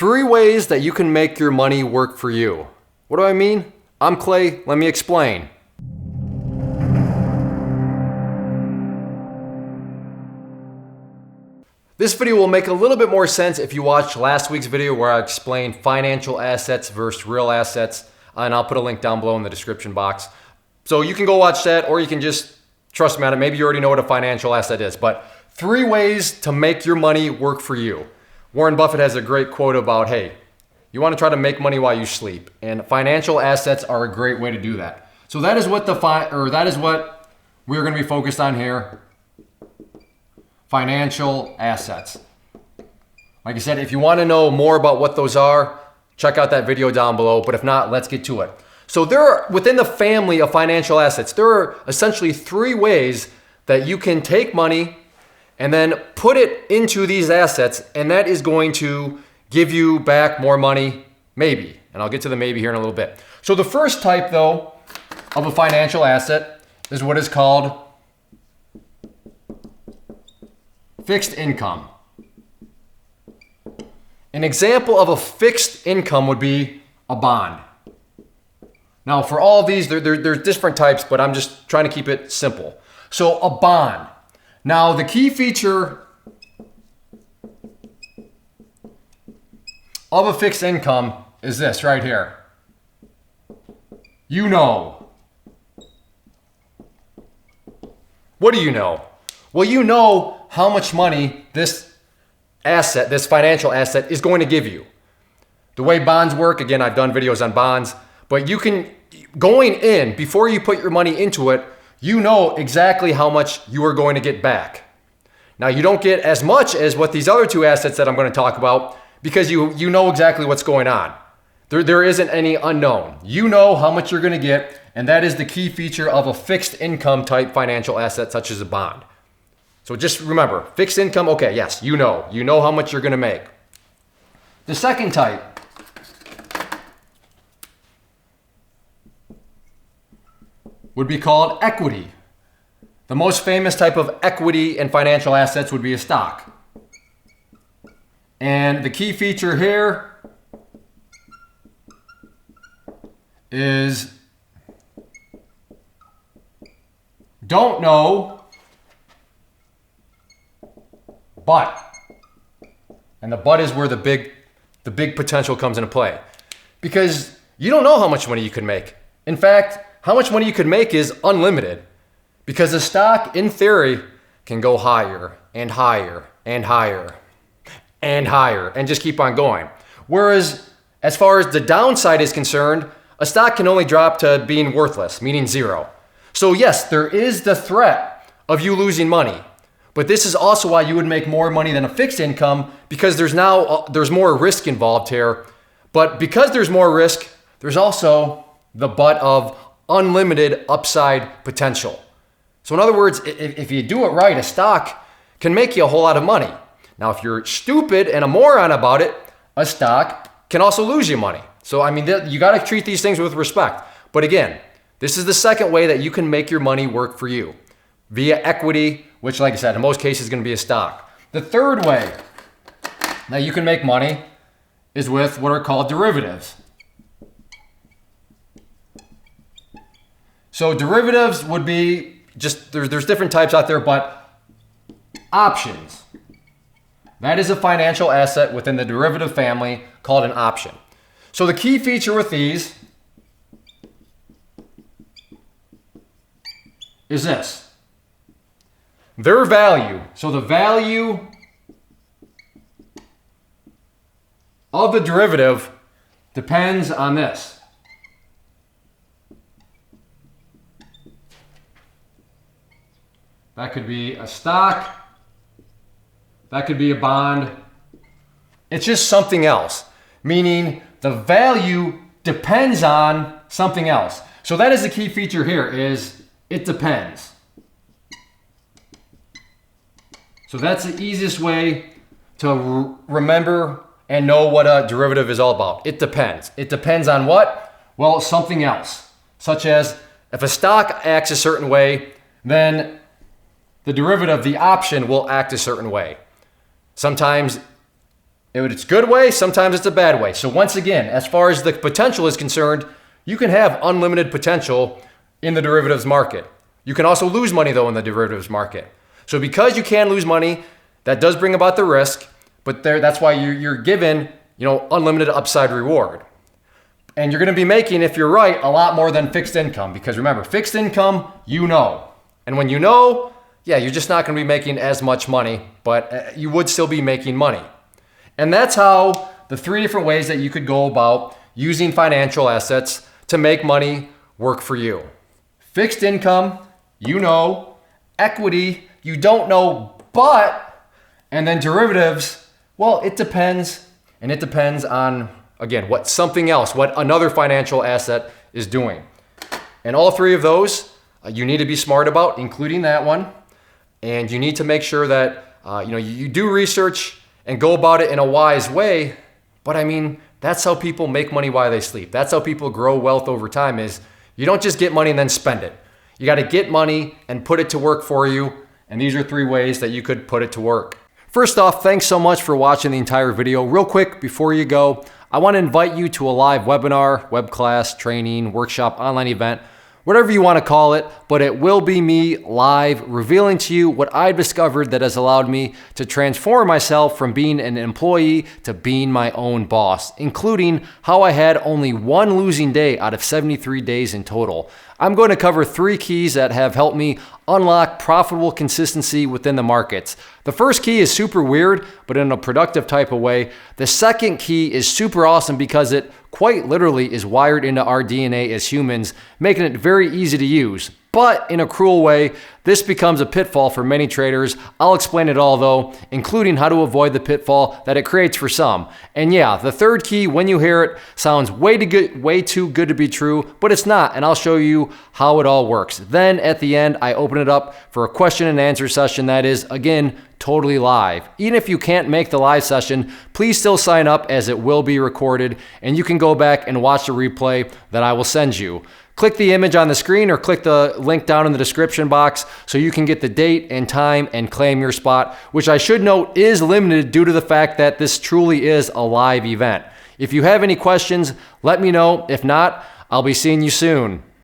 3 ways that you can make your money work for you. What do I mean? I'm Clay, let me explain. This video will make a little bit more sense if you watched last week's video where I explained financial assets versus real assets, and I'll put a link down below in the description box. So you can go watch that, or you can just trust me on it. Maybe you already know what a financial asset is, but 3 ways to make your money work for you. Warren Buffett has a great quote about, hey, you want to try to make money while you sleep, and financial assets are a great way to do that. So that is what we're going to be focused on here. Financial assets. Like I said, if you want to know more about what those are, check out that video down below. But if not, let's get to it. So there are, within the family of financial assets, there are essentially 3 ways that you can take money and then put it into these assets, and that is going to give you back more money, maybe. And I'll get to the maybe here in a little bit. So the first type, though, of a financial asset is what is called fixed income. An example of a fixed income would be a bond. Now, for all of these, there's different types, but I'm just trying to keep it simple. So a bond. Now, the key feature of a fixed income is this right here. You know. What do you know? Well, you know how much money this asset, this financial asset, is going to give you. The way bonds work, again, I've done videos on bonds, but you can, going in, before you put your money into it, you know exactly how much you are going to get back. Now, you don't get as much as what these other 2 assets that I'm going to talk about, because you know exactly what's going on. There isn't any unknown. You know how much you're going to get, and that is the key feature of a fixed income type financial asset such as a bond. So just remember, fixed income, okay, yes, you know how much you're going to make. The second type would be called equity. The most famous type of equity in financial assets would be a stock. And the key feature here is don't know, but. And the but is where the big potential comes into play. Because you don't know how much money you could make. In fact, how much money you could make is unlimited. Because a stock, in theory, can go higher and higher and higher and higher and just keep on going. Whereas, as far as the downside is concerned, a stock can only drop to being worthless, meaning 0. So yes, there is the threat of you losing money. But this is also why you would make more money than a fixed income, because there's more risk involved here. But because there's more risk, there's also the but of unlimited upside potential. So in other words, if you do it right, a stock can make you a whole lot of money. Now, if you're stupid and a moron about it, a stock can also lose you money. So, I mean, you got to treat these things with respect. But again, this is the second way that you can make your money work for you, via equity, which, like I said, in most cases is going to be a stock. The third way that you can make money is with what are called derivatives. So derivatives would be just, there's different types out there, but options. That is a financial asset within the derivative family called an option. So the key feature with these is this. Their value. So the value of the derivative depends on this. That could be a stock. That could be a bond. It's just something else, meaning the value depends on something else. So that is the key feature here, is it depends. So that's the easiest way to remember and know what a derivative is all about. It depends. It depends on what? Well, something else. Such as if a stock acts a certain way, then the derivative, the option, will act a certain way. Sometimes It's a good way, sometimes it's a bad way. So once again, as far as the potential is concerned, you can have unlimited potential in the derivatives market. You can also lose money though in the derivatives market. So because you can lose money, that does bring about the risk, but that's why you're given, unlimited upside reward. And you're going to be making, if you're right, a lot more than fixed income, because remember, fixed income, and when you're just not going to be making as much money, but you would still be making money. And that's how the 3 different ways that you could go about using financial assets to make money work for you. Fixed income, equity, you don't know, and then derivatives, well, it depends. And it depends on, again, what another financial asset is doing. And all 3 of those, you need to be smart about, including that one. And you need to make sure that, you do research and go about it in a wise way. But that's how people make money while they sleep. That's how people grow wealth over time is you don't just get money and then spend it. You got to get money and put it to work for you. And these are 3 ways that you could put it to work. First off, thanks so much for watching the entire video. Real quick, before you go, I want to invite you to a live webinar, web class, training, workshop, online event, whatever you want to call it, but it will be me live revealing to you what I've discovered that has allowed me to transform myself from being an employee to being my own boss, including how I had only 1 losing day out of 73 days in total. I'm going to cover 3 keys that have helped me unlock profitable consistency within the markets. The first key is super weird, but in a productive type of way. The second key is super awesome because it quite literally is wired into our DNA as humans, making it very easy to use. But in a cruel way, this becomes a pitfall for many traders. I'll explain it all though, including how to avoid the pitfall that it creates for some. And yeah, the third key, when you hear it, sounds way too good to be true, but it's not, and I'll show you how it all works. Then at the end, I open it up for a question and answer session that is, again, totally live. Even if you can't make the live session, please still sign up as it will be recorded, and you can go back and watch the replay that I will send you. Click the image on the screen or click the link down in the description box so you can get the date and time and claim your spot, which I should note is limited due to the fact that this truly is a live event. If you have any questions, let me know. If not, I'll be seeing you soon.